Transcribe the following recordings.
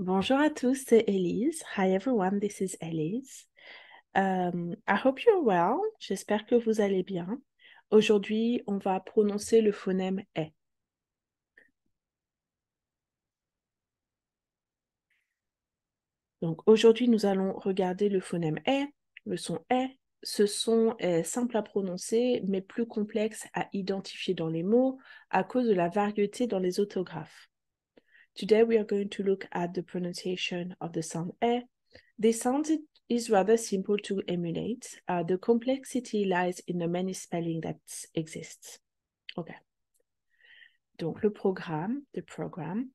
Bonjour à tous, c'est Elise. Hi everyone, this is Elise. I hope you're well. J'espère que vous allez bien. Aujourd'hui, on va prononcer le phonème E. Donc aujourd'hui, nous allons regarder le phonème E, le son E. Ce son est simple à prononcer, mais plus complexe à identifier dans les mots à cause de la variété dans les orthographes. Today, we are going to look at the pronunciation of the sound E. This sound is rather simple to emulate. The complexity lies in the many spelling that exists. Okay. Donc, le programme, the program.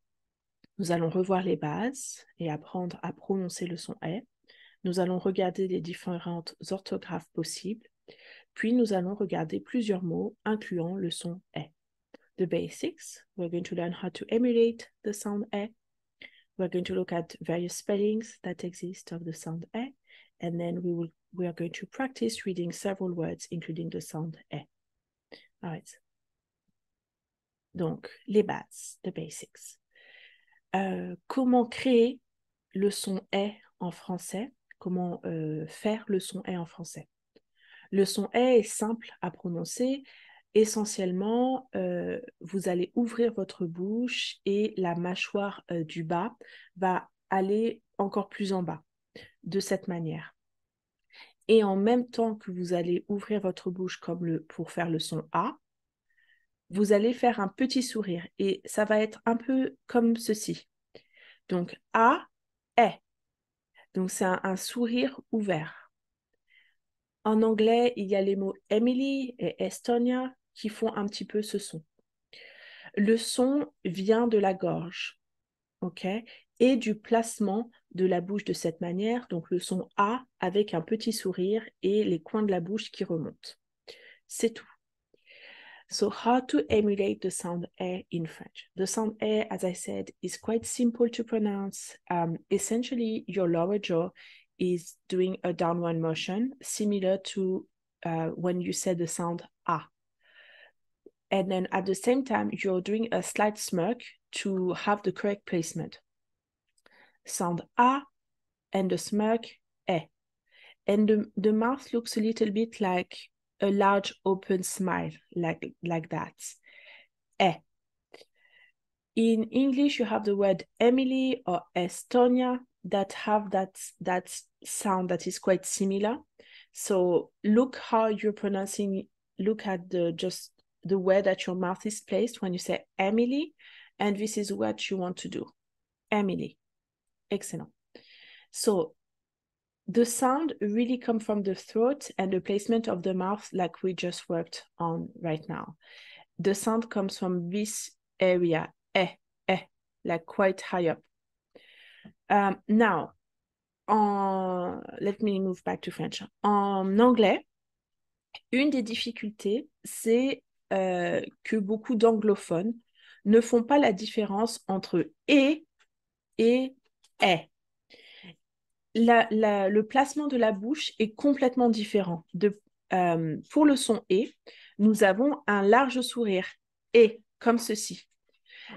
Nous allons revoir les bases et apprendre à prononcer le son E. Nous allons regarder les différentes orthographes possibles. Puis, nous allons regarder plusieurs mots incluant le son E. The basics. We're going to learn how to emulate the sound E. We're going to look at various spellings that exist of the sound E, and then we are going to practice reading several words, including the sound E. All right. Donc, les bases, the basics. Comment créer le son E en français? Comment faire le son E en français? Le son E est simple à prononcer. Essentiellement, vous allez ouvrir votre bouche et la mâchoire du bas va aller encore plus en bas, de cette manière. Et en même temps que vous allez ouvrir votre bouche comme pour faire le son A, vous allez faire un petit sourire et ça va être un peu comme ceci. Donc A, E. Donc c'est un sourire ouvert. En anglais, il y a les mots Emily et Estonia qui font un petit peu ce son. Le son vient de la gorge, ok, et du placement de la bouche de cette manière, donc le son A avec un petit sourire et les coins de la bouche qui remontent. C'est tout. So how to emulate the sound E in French? The sound E, as I said, is quite simple to pronounce. Essentially, your lower jaw is doing a downward motion, similar to when you say the sound A. And then at the same time, you're doing a slight smirk to have the correct placement. Sound A and the smirk E. And the mouth looks a little bit like a large open smile, like that. E. In English, you have the word Emily or Estonia that have that sound that is quite similar. So look how you're pronouncing, look at just the way that your mouth is placed when you say Emily, and this is what you want to do. Emily. Excellent. So the sound really comes from the throat and the placement of the mouth like we just worked on right now. The sound comes from this area, like quite high up. Now, let me move back to French. En anglais, une des difficultés, c'est que beaucoup d'anglophones ne font pas la différence entre et est. Le placement de la bouche est complètement différent. Pour le son et, nous avons un large sourire et comme ceci.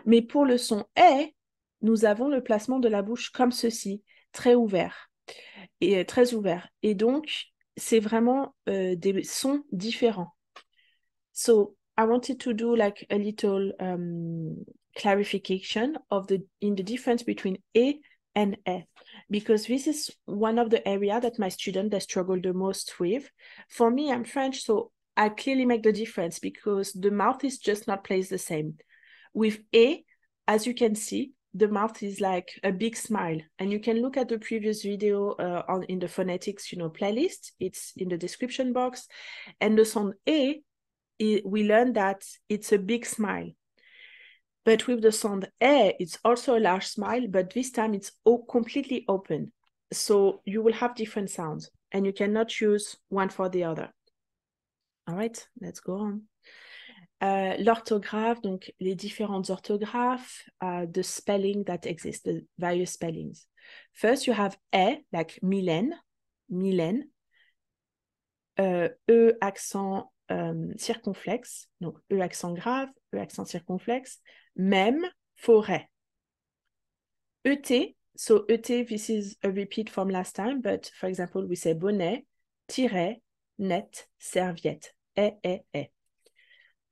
Mais pour le son est, nous avons le placement de la bouche comme ceci, très ouvert et très ouvert. Et donc, c'est vraiment des sons différents. So, I wanted to do like a little clarification in the difference between e and e, because this is one of the area that my students they struggle the most with. For me, I'm French, so I clearly make the difference because the mouth is just not placed the same. With e, as you can see, the mouth is like a big smile, and you can look at the previous video in the phonetics, playlist. It's in the description box, and the sound e, we learned that it's a big smile. But with the sound E, it's also a large smile, but this time it's completely open. So you will have different sounds, and you cannot choose one for the other. All right, let's go on. L'orthographe, donc les différentes orthographes, the spelling that exist, the various spellings. First, you have E, like Mylène, E accent circonflexe, donc E accent grave, E accent circonflexe, même, forêt. ET, So ET, this is a repeat from last time, but for example, we say bonnet, tiret, net, serviette. Eh.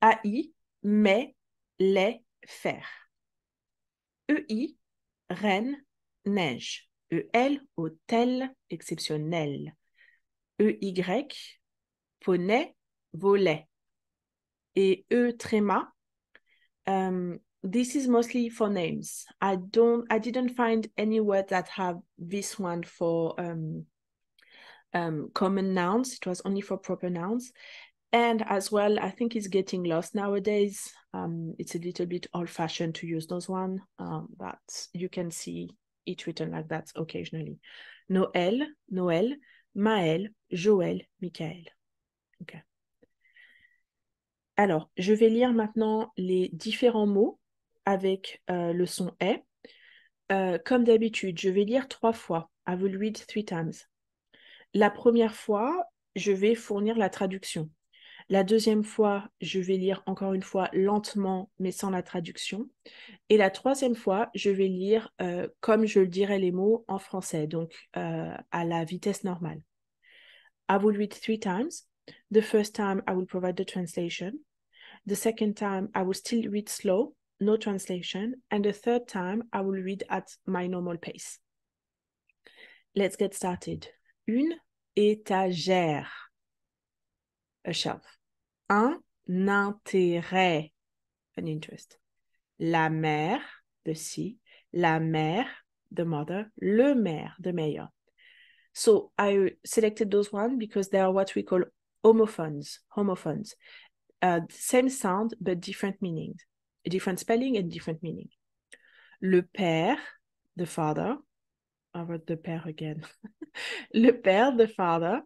AI, mais, les, faire. EI, reine, neige. EL, hôtel, exceptionnel. EY, poney, volet. Et tréma, this is mostly for names. I didn't find any word that have this one for common nouns. It was only for proper nouns. And as well, I think it's getting lost nowadays. It's a little bit old-fashioned to use those one, but you can see it written like that occasionally. Noël, Maël, Joël, Michael. Okay. Alors, je vais lire maintenant les différents mots avec le son « est ». Comme d'habitude, je vais lire 3 fois. I will read 3 times. La première fois, je vais fournir la traduction. La deuxième fois, je vais lire encore une fois lentement, mais sans la traduction. Et la troisième fois, je vais lire comme je dirais les mots en français, donc à la vitesse normale. I will read 3 times. The first time, I will provide the translation. The second time, I will still read slow, no translation. And the third time, I will read at my normal pace. Let's get started. Une étagère. A shelf. Un intérêt. An interest. La mère, the sea. La mère, the mother. Le maire, the mayor. So I selected those one because they are what we call homophones. Same sound, but different meaning. Different spelling and different meaning. Le père, the father. I wrote the père again. Le père, the father.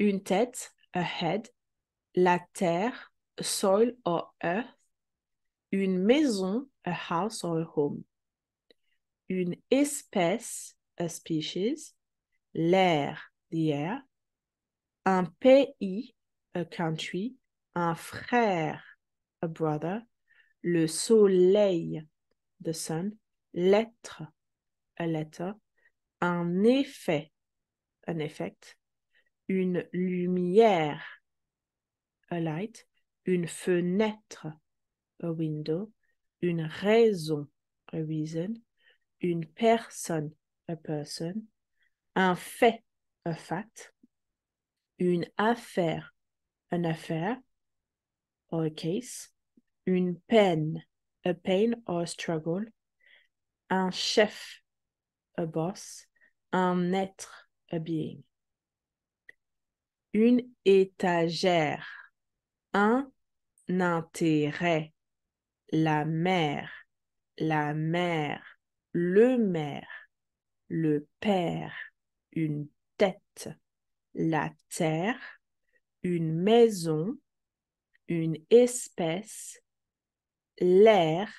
Une tête, a head. La terre, soil or earth. Une maison, a house or a home. Une espèce, a species. L'air, the air. Un pays, a country. Un frère, a brother. Le soleil, the sun. L'être, a letter. Un effet, an effect. Une lumière, a light. Une fenêtre, a window. Une raison, a reason. Une personne, a person. Un fait, a fact. Une affaire, an affair, or a case. Une peine, a pain or a struggle. Un chef, a boss. Un être, a being. Une étagère. Un intérêt. La mère. La mère. Le maire. Le père. Une tête. La terre. Une maison. Une espèce. L'air.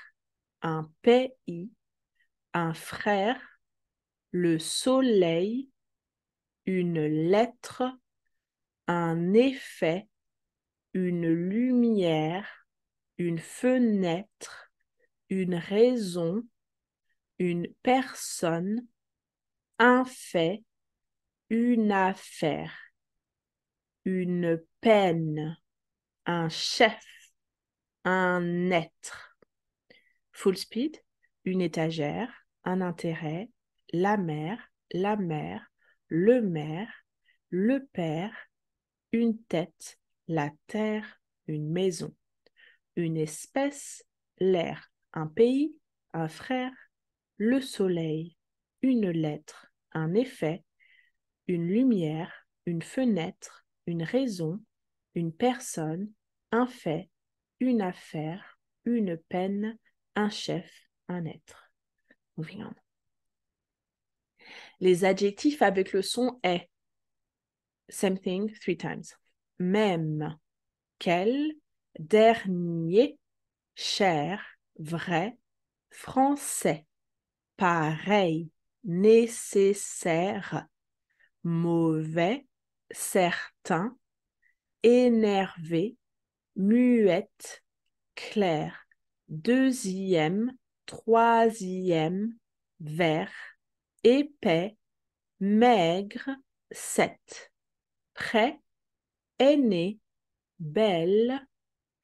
Un pays. Un frère. Le soleil. Une lettre. Un effet. Une lumière. Une fenêtre. Une raison. Une personne. Un fait. Une affaire. Une peine. Un chef. Un être. Full speed. Une étagère. Un intérêt. La mère. La mère. Le maire. Le père. Une tête. La terre. Une maison. Une espèce. L'air. Un pays. Un frère. Le soleil. Une lettre. Un effet. Une lumière. Une fenêtre. Une raison. Une personne. Un fait. Une affaire. Une peine. Un chef. Un être. Moving on. Les adjectifs avec le son est. Same thing 3 times. Même. Quel. Dernier. Cher. Vrai. Français. Pareil. Nécessaire. Mauvais. Certain. Énervé. Muette. Clair. Deuxième. Troisième. Vert. épais, maigre, 7. Prêt, aîné, belle,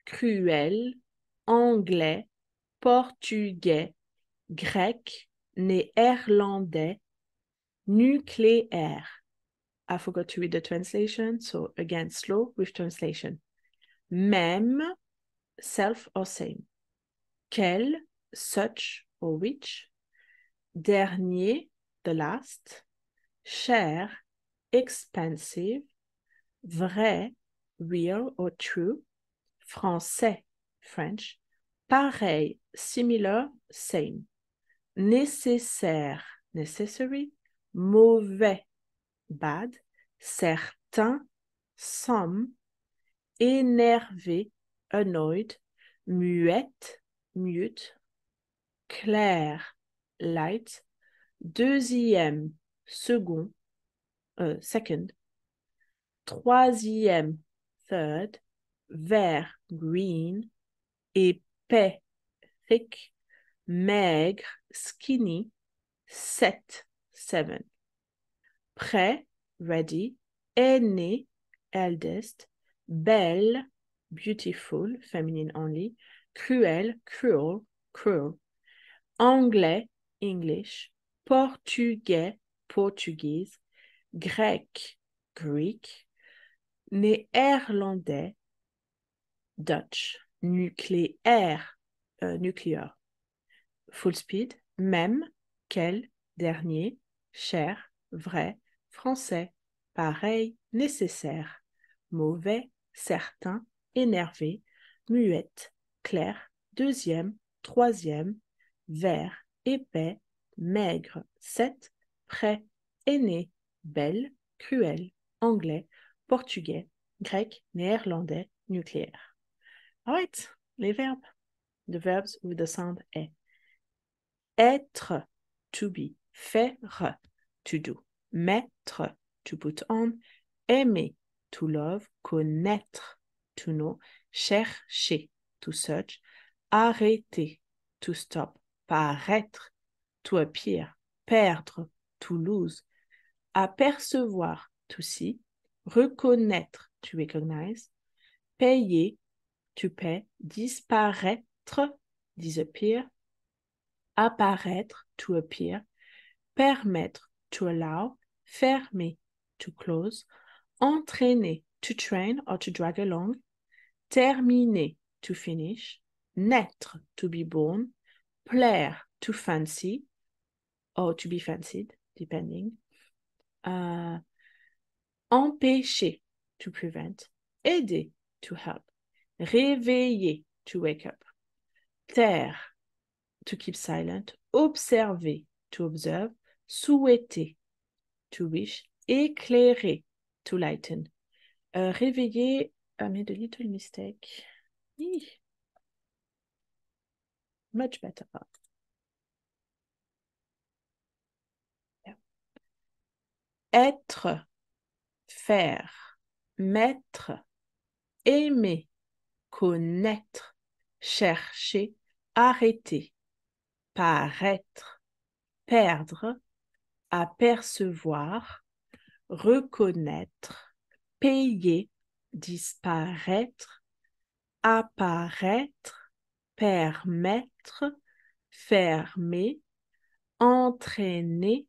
cruel, anglais, portugais, grec, néerlandais, nucléaire. I forgot to read the translation, so again, slow with translation. Même, self or same. Quel, such or which. Dernier, the last. Cher, expensive. Vrai, real or true. Français, French. Pareil, similar, same. Nécessaire, necessary. Mauvais, bad. Certain, some. Énervé, annoyed. Muette, mute. Clair, light. Deuxième, second, second. Troisième, third. Vert, green. Épais, thick. Maigre, skinny. 7, 7. Prêt, ready. Aîné, eldest. Belle, beautiful, feminine only. Cruel, cruel, cruel. Anglais, English. Portugais, Portuguese. Grec, Greek. Néerlandais, Dutch. Nucléaire, nuclear. Full speed, même, quel, dernier, cher, vrai, français, pareil, nécessaire, mauvais, certain, énervé, muette, clair, deuxième, troisième, vert, épais, maigre, 7, prêt, aîné, belle, cruel, anglais, portugais, grec, néerlandais, nucléaire. All right, les verbes. The verbs with the sound est. Être, to be. Faire, to do. Mettre, to put on. Aimer, to love. Connaître, to know. Chercher, to search. Arrêter, to stop. Paraître, to appear. Perdre, to lose. Apercevoir, to see. Reconnaître, to recognize. Payer, to pay. Disparaître, disappear. Apparaître, to appear. Permettre, to allow. Fermer, to close. Entraîner, to train or to drag along. Terminer, to finish. Naître, to be born. Plaire, to fancy or to be fancied, depending. Empêcher, to prevent. Aider, to help. Réveiller, to wake up. Taire, to keep silent. Observer, to observe. Souhaiter, to wish. Éclairer, to lighten. Réveiller, I made a little mistake. Much better. Yeah. Être, faire, mettre, aimer, connaître, chercher, arrêter, paraître, perdre, apercevoir, reconnaître, payer, disparaître, apparaître, permettre, fermer, entraîner,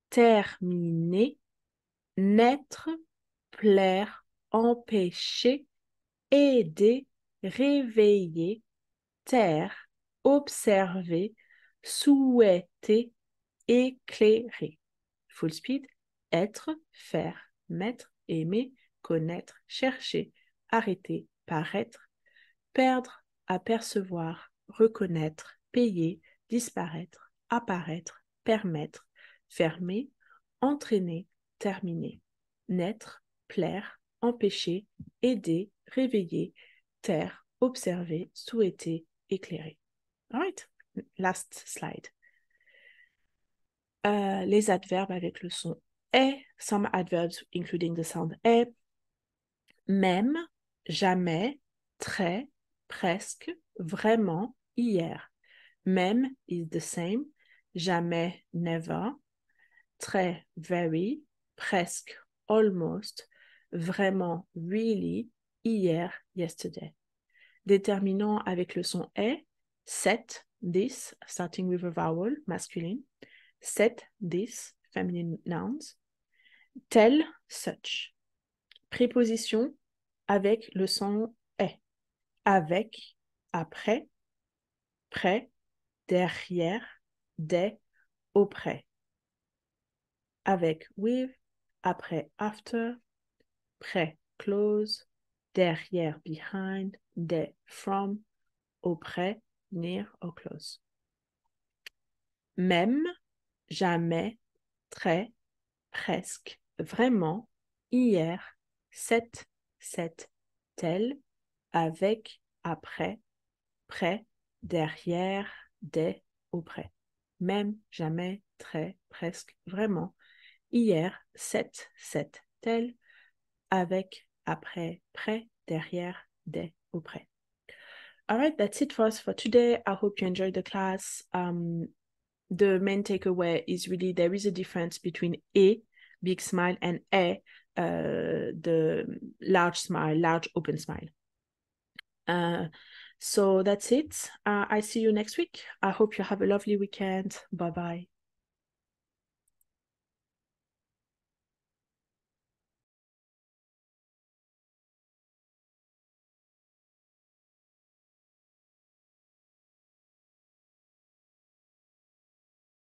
terminer, naître, plaire, empêcher, aider, réveiller, taire, observer, souhaiter, éclairer. Full speed, être, faire, mettre, aimer, connaître, chercher, arrêter, paraître, perdre, apercevoir, reconnaître, payer, disparaître, apparaître, permettre, fermer, entraîner, terminer, naître, plaire, empêcher, aider, réveiller, taire, observer, souhaiter, éclairer. All right, last slide. Les adverbes avec le son est, some adverbs including the sound est, même, jamais, très, presque, vraiment, hier. Même is the same, jamais, never. très, very, presque, almost, vraiment, really, hier, yesterday. Déterminant avec le son est, set, this, starting with a vowel, masculine, set, this, feminine nouns, tel, such. Préposition avec le son est, avec, après, près, derrière, des, auprès. Avec, with, après, after, près, close, derrière, behind, des, from, auprès, near or close. Même, jamais, très, presque, vraiment, hier, cette, tel, avec, après, près, derrière, des, auprès. Même, jamais, très, presque, vraiment, hier, cette, tel, avec, après, près, derrière, des, auprès. All right, that's it for us for today. I hope you enjoyed the class. The main takeaway is really there is a difference between a, big smile, and the large smile, large open smile. So that's it. I see you next week. I hope you have a lovely weekend. Bye-bye.